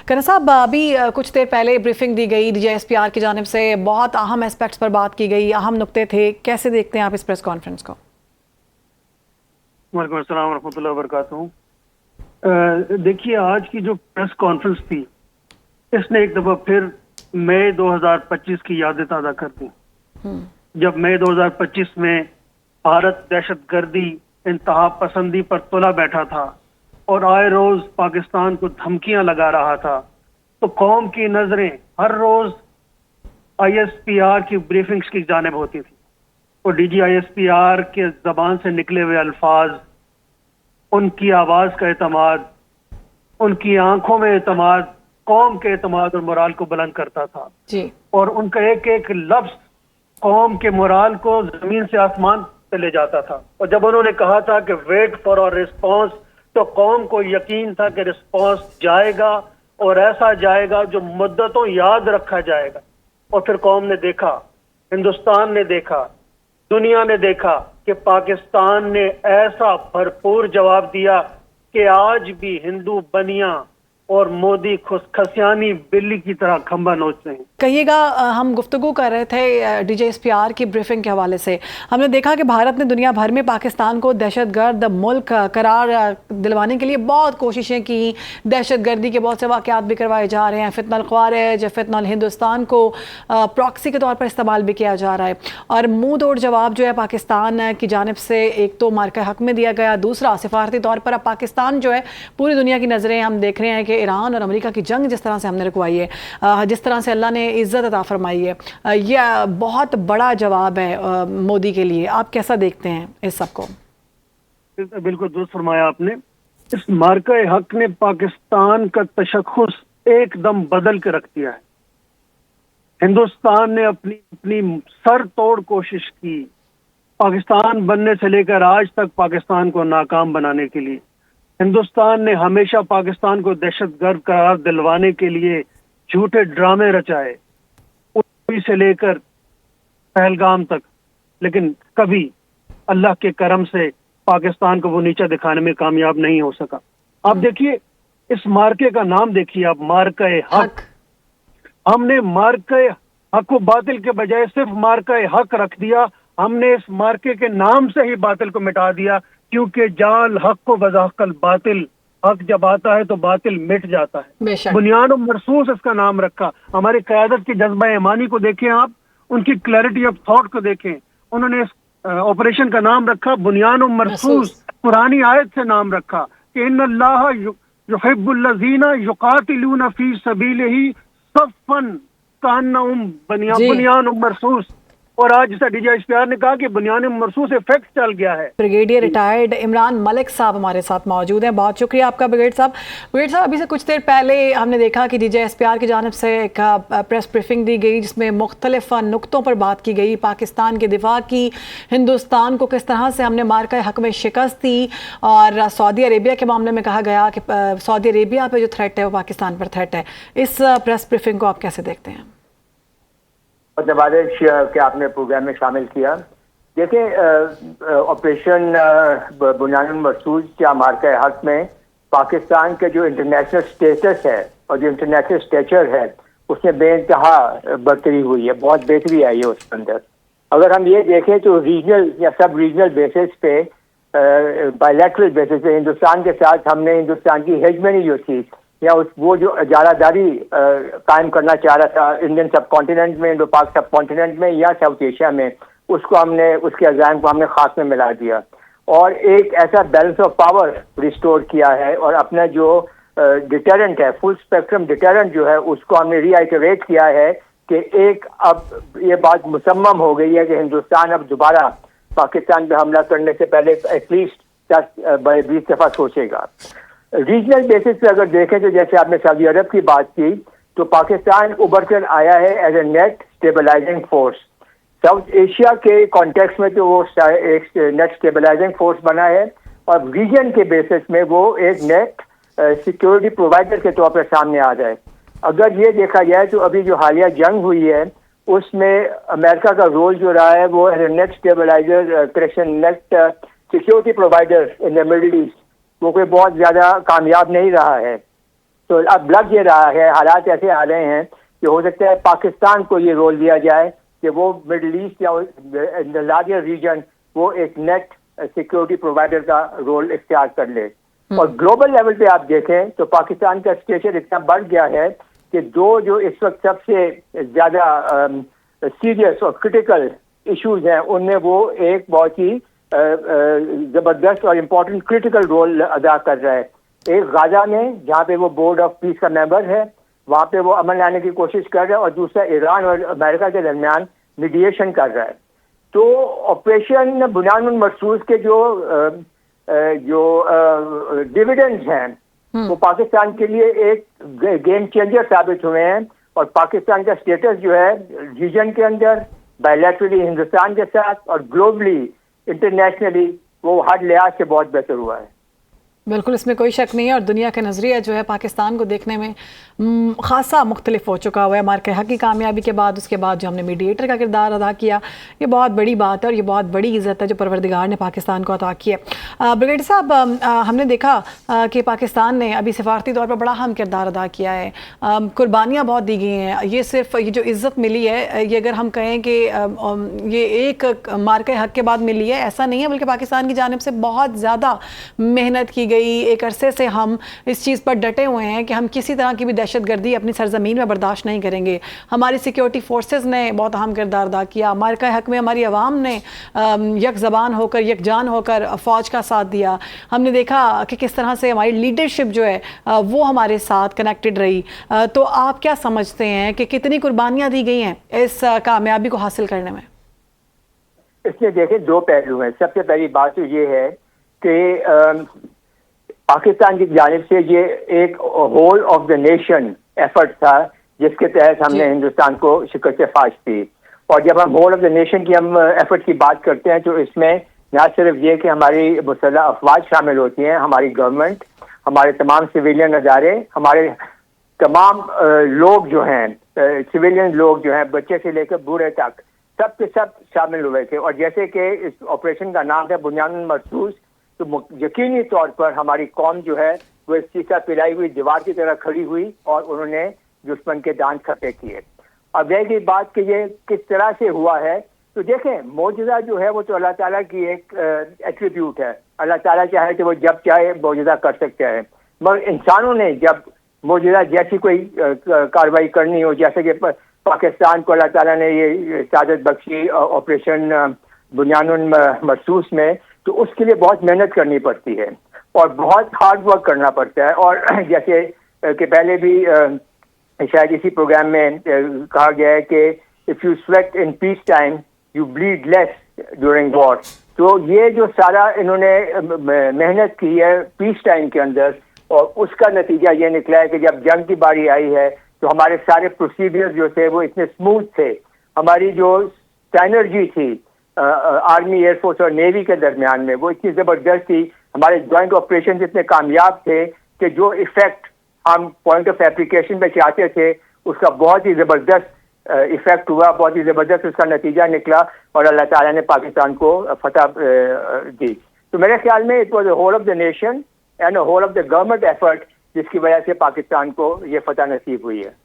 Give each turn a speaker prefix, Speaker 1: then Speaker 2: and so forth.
Speaker 1: کرن صاحب، ابھی کچھ دیر پہلے بریفنگ دی گئی DGSPR کی جانب سے، بہت اہم اسپیکٹس پر بات کی گئی، اہم نکتے تھے، کیسے دیکھتے ہیں آپ اس پریس کانفرنس کو؟
Speaker 2: وعلیکم السلام ورحمۃ اللہ وبرکاتہ۔ دیکھیے، آج کی جو پریس کانفرنس تھی اس نے ایک دفعہ پھر مئی 2025 کی یادیں تازہ کر دی، جب مئی 2025 میں بھارت دہشت گردی، انتہا پسندی پر تلا بیٹھا تھا اور آئے روز پاکستان کو دھمکیاں لگا رہا تھا، تو قوم کی نظریں ہر روز ISPR کی بریفنگز کی جانب ہوتی تھی، اور DGISPR کے زبان سے نکلے ہوئے الفاظ، ان کی آواز کا اعتماد، ان کی آنکھوں میں اعتماد قوم کے اعتماد اور مورال کو بلند کرتا تھا
Speaker 1: جی،
Speaker 2: اور ان کا ایک ایک لفظ قوم کے مورال کو زمین سے آسمان پہ لے جاتا تھا۔ اور جب انہوں نے کہا تھا کہ ویٹ فار اور رسپانس، تو قوم کو یقین تھا کہ رسپانس جائے گا اور ایسا جائے گا جو مدتوں یاد رکھا جائے گا۔ اور پھر قوم نے دیکھا، ہندوستان نے دیکھا، دنیا نے دیکھا کہ پاکستان نے ایسا بھرپور جواب دیا کہ آج بھی ہندو بنیاں اور مودی کھسیانی بلی کی طرح کھمبا نوچ رہے ہیں۔
Speaker 1: کہیے گا، ہم گفتگو کر رہے تھے DGSPR کی بریفنگ کے حوالے سے، ہم نے دیکھا کہ بھارت نے دنیا بھر میں پاکستان کو دہشت گرد ملک قرار دلوانے کے لیے بہت کوششیں کی، دہشت گردی کے بہت سے واقعات بھی کروائے جا رہے ہیں، فتنہ الخوارج، فتنہ الہندوستان کو پراکسی کے طور پر استعمال بھی کیا جا رہا ہے، اور منہ توڑ جواب جو ہے پاکستان کی جانب سے ایک تو مارکہ حق میں دیا گیا، دوسرا سفارتی طور پر اب پاکستان جو ہے پوری دنیا کی نظریں ہم دیکھ رہے ہیں کہ ایران اور امریکہ کی جنگ جس طرح سے ہم نے رکوائی ہے، جس طرح سے اللہ نے عزت عطا فرمائی ہے، یہ بہت بڑا جواب ہے مودی کے لیے۔ آپ کیسا دیکھتے ہیں اس سب کو؟
Speaker 2: بالکل درست فرمایا آپ نے۔ اس مارکہ حق نے پاکستان کا تشخص ایک دم بدل کے رکھ دیا ہے۔ ہندوستان نے اپنی سر توڑ کوشش کی پاکستان بننے سے لے کر آج تک پاکستان کو ناکام بنانے کے لیے۔ ہندوستان نے ہمیشہ پاکستان کو دہشت گرد قرار دلوانے کے لیے جھوٹے ڈرامے رچائے، اڑی سے لے کر پہلگام تک، لیکن کبھی اللہ کے کرم سے پاکستان کو وہ نیچا دکھانے میں کامیاب نہیں ہو سکا۔ آپ دیکھیے، اس مارکے کا نام دیکھیے آپ، مارکہ حق۔ ہم نے مارکہ حق و باطل کے بجائے صرف مارکہ حق رکھ دیا۔ ہم نے اس مارکے کے نام سے ہی باطل کو مٹا دیا، کیونکہ جال حق کو بذاق الباطل، حق جب آتا ہے تو باطل مٹ جاتا ہے۔ بنیان و مرصوص اس کا نام رکھا۔ ہماری قیادت کی جذبہ ایمانی کو دیکھیں آپ، ان کی کلیئرٹی آف تھاٹ کو دیکھیں، انہوں نے اس آپریشن کا نام رکھا بنیان و مرصوص، قرآنی آیت سے نام رکھا کہ ان اللہ یحب الذین یقاتلون فی سبیلہ صفا کانہم بنیان مرصوص۔ اور آج جیسا DGSPR نے کہا کہ بنیان مرصوص افیکٹ چل گیا ہے۔
Speaker 1: بریگیڈیئر ریٹائرڈ عمران ملک صاحب ہمارے ساتھ موجود ہیں، بہت شکریہ آپ کا بریگیڈیئر صاحب۔ بریگیڈیئر صاحب، ابھی سے کچھ دیر پہلے ہم نے دیکھا کہ DGSPR کی جانب سے ایک پریس بریفنگ دی گئی جس میں مختلف نکتوں پر بات کی گئی، پاکستان کے دفاع کی، ہندوستان کو کس طرح سے ہم نے مارکہ حق میں شکست دی، اور سعودی عربیہ کے معاملے میں کہا گیا کہ سعودی عربیہ پہ جو تھریٹ ہے وہ پاکستان پر تھریٹ ہے۔ اس پریس بریفنگ کو آپ کیسے دیکھتے ہیں؟
Speaker 3: نوازش کہ آپ نے پروگرام میں شامل کیا۔ دیکھیں، آپریشن بنیان مرصوص یا مارکہ حق میں پاکستان کے جو انٹرنیشنل اسٹیٹس ہے اور جو انٹرنیشنل اسٹیچر ہے اس میں بے انتہا برتری ہوئی ہے، بہت بہتری آئی ہے اس کے اندر۔ اگر ہم یہ دیکھیں تو ریجنل یا سب ریجنل بیسس پہ، بائیلیٹرل بیسس پہ ہندوستان کے ساتھ ہم نے ہندوستان کی ہیجمنی جو تھی یا وہ جو اجارہ داری قائم کرنا چاہ رہا تھا انڈین سب کانٹیننٹ میں، انڈو پاک سب کانٹیننٹ میں یا ساؤتھ ایشیا میں، اس کو ہم نے، اس کے عزائم کو ہم نے خاص میں ملا دیا اور ایک ایسا بیلنس آف پاور ریسٹور کیا ہے، اور اپنا جو ڈیٹرنٹ ہے، فل اسپیکٹرم ڈیٹرنٹ جو ہے، اس کو ہم نے ری آئٹریٹ کیا ہے کہ ایک اب یہ بات مصمم ہو گئی ہے کہ ہندوستان اب دوبارہ پاکستان پہ حملہ کرنے سے پہلے ایٹ لیسٹ 10-20 دفعہ سوچے گا۔ ریجنل بیسس پہ اگر دیکھیں تو جیسے آپ نے سعودی عرب کی بات کی، تو پاکستان ابھر کر آیا ہے as a net stabilising force. South Asia کے کانٹیکس میں تو وہ ایک نیٹ اسٹیبلائزنگ فورس بنا ہے، اور ریجن کے بیسس میں وہ ایک نیٹ سیکورٹی پرووائڈر کے طور پر سامنے آ جائے۔ اگر یہ دیکھا جائے تو ابھی جو حالیہ جنگ ہوئی ہے اس میں امریکہ کا رول جو رہا ہے وہ as a net stabiliser, net security provider in the Middle East, وہ کوئی بہت زیادہ کامیاب نہیں رہا ہے۔ تو اب لگ یہ رہا ہے، حالات ایسے آ رہے ہیں کہ ہو سکتا ہے پاکستان کو یہ رول دیا جائے کہ وہ مڈل ایسٹ یا لارجر ریجن وہ ایک نیٹ سیکورٹی پرووائڈر کا رول اختیار کر لے. اور گلوبل لیول پہ آپ دیکھیں تو پاکستان کا اسٹیچر اتنا بڑھ گیا ہے کہ جو اس وقت سب سے زیادہ سیریس اور کرٹیکل ایشوز ہیں ان میں وہ ایک بہت ہی زبردست اور امپورٹنٹ کرٹیکل رول ادا کر رہا ہے. ایک غازہ میں جہاں پہ وہ بورڈ آف پیس کا ممبر ہے، وہاں پہ وہ امن لانے کی کوشش کر رہا ہے، اور دوسرا ایران اور امریکہ کے درمیان میڈیشن کر رہا ہے. تو آپریشن بنیان المرصوص کے جو ڈویڈنڈز ہیں وہ پاکستان کے لیے ایک گیم چینجر ثابت ہوئے ہیں، اور پاکستان کا اسٹیٹس جو ہے ریجن کے اندر بائیلیٹرلی ہندوستان کے ساتھ اور گلوبلی انٹرنیشنلی وہ ہر لحاظ سے بہت بہتر ہوا ہے.
Speaker 1: بالکل، اس میں کوئی شک نہیں ہے، اور دنیا کا نظریہ جو ہے پاکستان کو دیکھنے میں خاصا مختلف ہو چکا ہوا ہے. مارکہ حق کی کامیابی کے بعد، اس کے بعد جو ہم نے میڈیٹر کا کردار ادا کیا، یہ بہت بڑی بات ہے اور یہ بہت بڑی عزت ہے جو پروردگار نے پاکستان کو عطا کی ہے. بریگیڈیئر صاحب، ہم نے دیکھا کہ پاکستان نے ابھی سفارتی طور پر بڑا اہم کردار ادا کیا ہے، قربانیاں بہت دی گئی ہیں. یہ صرف یہ جو عزت ملی ہے، یہ اگر ہم کہیں کہ یہ ایک مارکہ حق کے بعد ملی ہے، ایسا نہیں ہے، بلکہ پاکستان کی جانب سے بہت زیادہ محنت کی گئی. ایک عرصے سے ہم اس چیز پر ڈٹے ہوئے ہیں کہ ہم کسی طرح کی بھی دہشت گردی اپنی سرزمین میں برداشت نہیں کریں گے. ہماری سیکیورٹی فورسز نے بہت اہم کردار ادا کیا. مارکہ حق میں ہماری عوام نے یک زبان ہو کر، یک جان ہو کر فوج کا ساتھ دیا. ہم نے دیکھا کہ کس طرح سے ہماری لیڈرشپ جو ہے وہ ہمارے ساتھ کنیکٹڈ رہی. تو آپ کیا سمجھتے ہیں کہ کتنی قربانیاں دی گئی ہیں اس کامیابی کو حاصل کرنے میں؟
Speaker 3: اس میں دیکھیں دو پہلو ہیں. سب سے پہلی بات تو یہ ہے کہ پاکستان کی جانب سے یہ ایک whole of the nation effort تھا جس کے تحت ہم نے ہندوستان کو شکست فاش دی. اور جب ہم ہول آف دا نیشن کی ہم ایفرٹ کی بات کرتے ہیں تو اس میں نہ صرف یہ کہ ہماری مسلح افواج شامل ہوتی ہیں، ہماری گورنمنٹ، ہمارے تمام سویلین ادارے، ہمارے تمام لوگ جو ہیں، سویلین لوگ جو ہیں، بچے سے لے کر بوڑھے تک، سب کے سب شامل ہوئے تھے. اور جیسے کہ اس آپریشن کا نام ہے بنیان المرصوص، تو یقینی طور پر ہماری قوم جو ہے وہ اس سیسا پلائی ہوئی دیوار کی طرح کھڑی ہوئی اور انہوں نے دشمن کے دانت کھپے کیے. اب رہ گئی بات کہ یہ کس طرح سے ہوا ہے، تو دیکھیں معجزہ جو ہے وہ تو اللہ تعالیٰ کی ایک ایٹریبیوٹ ہے. اللہ تعالیٰ چاہے تو وہ جب چاہے معجزہ کر سکتا ہے، مگر انسانوں نے جب معجزہ جیسی کوئی کارروائی کرنی ہو، جیسے کہ پاکستان کو اللہ تعالیٰ نے یہ سعادت بخشی آپریشن بنیان المرصوص میں، تو اس کے لیے بہت محنت کرنی پڑتی ہے اور بہت ہارڈ ورک کرنا پڑتا ہے. اور جیسے کہ پہلے بھی شاید اسی پروگرام میں کہا گیا ہے کہ if you sweat in peace time you bleed less during war. تو یہ جو سارا انہوں نے محنت کی ہے پیس ٹائم کے اندر، اور اس کا نتیجہ یہ نکلا ہے کہ جب جنگ کی باری آئی ہے تو ہمارے سارے پروسیڈرز جو تھے وہ اتنے اسموتھ تھے. ہماری جو سائنرجی تھی آرمی، ایئر فورس اور نیوی کے درمیان میں وہ اتنی زبردست تھی. ہمارے جوائنٹ آپریشن اتنے کامیاب تھے کہ جو ایفیکٹ ہم پوائنٹ آف اپلیکیشن پہ چاہتے تھے اس کا بہت ہی زبردست ایفیکٹ ہوا، بہت ہی زبردست اس کا نتیجہ نکلا، اور اللہ تعالیٰ نے پاکستان کو فتح دی. تو میرے خیال میں it was a whole of the nation and a whole of the government effort جس کی وجہ سے پاکستان کو یہ فتح نصیب ہوئی ہے.